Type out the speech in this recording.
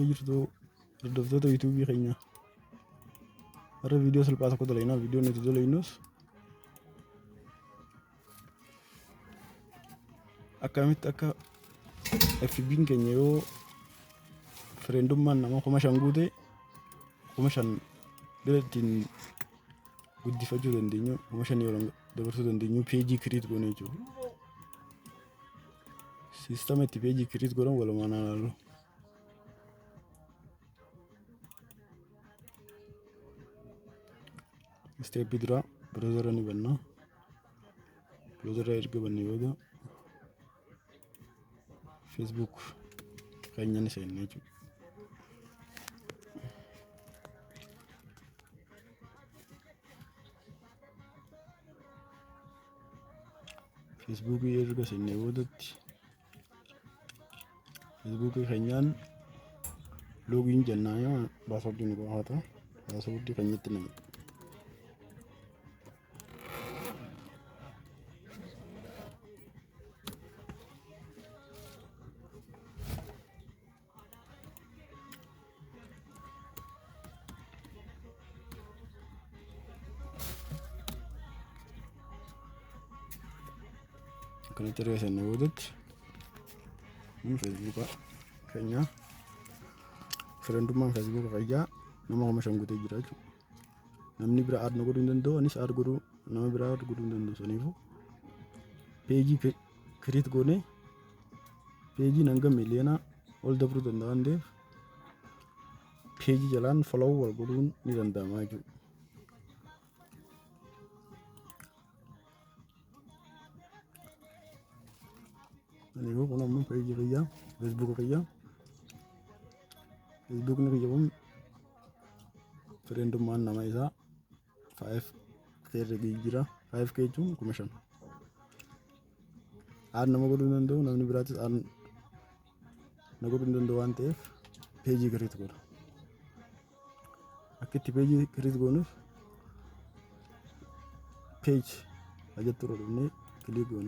jirtu hordoftoota YouTube keenya. Har'a viidiyoo salphaa tokko dalagnaa. Viidiyoo nuti dalagnus akkamitti akka FB'n keenya yoo referendummaan nama 5,000 guute 5,000 bira ittiin guddifachuu dandeenyu 5,000 yoo dabarsuu dandeenyu peejii create goone jechuudha. Siistama itti peejii create godhan walumaan ilaallu. Step dura browser ni banna. Browser erga banne booda Facebook keenya ni seenna jechuudha. Facebook erga seenne boodatti Facebook keenyaan login jennaan password ni gaafata. Password keenyatti nama kana terus seenne boodatti Facebook keenya referendummaan Facebook fayyaa nama 5,000 guutee jira jechuudha. Namni bira aad godhuu hin danda'u, anis aad godhuu nama bira aad godhuu hin danda'u. Saniifuu peejii create goone peejiin hanga miliyoonaa ol dabruu danda'a waan ta'eef peejii jalaan follow wal godhuun ni danda'ama jechuudha. Saniifuu kun ammoo peejii fayyaa Facebook fayyaa Facebook ni fayyadamuun referendummaan nama isaa 5K jira. 5K jechuun 5,000 aad nama godhuu hin danda'u, namni biraatis aad na godhuu hin danda'u waan ta'eef peejii create godha. Akka itti peejii create goonuuf page ajajatu dhufnee click goona.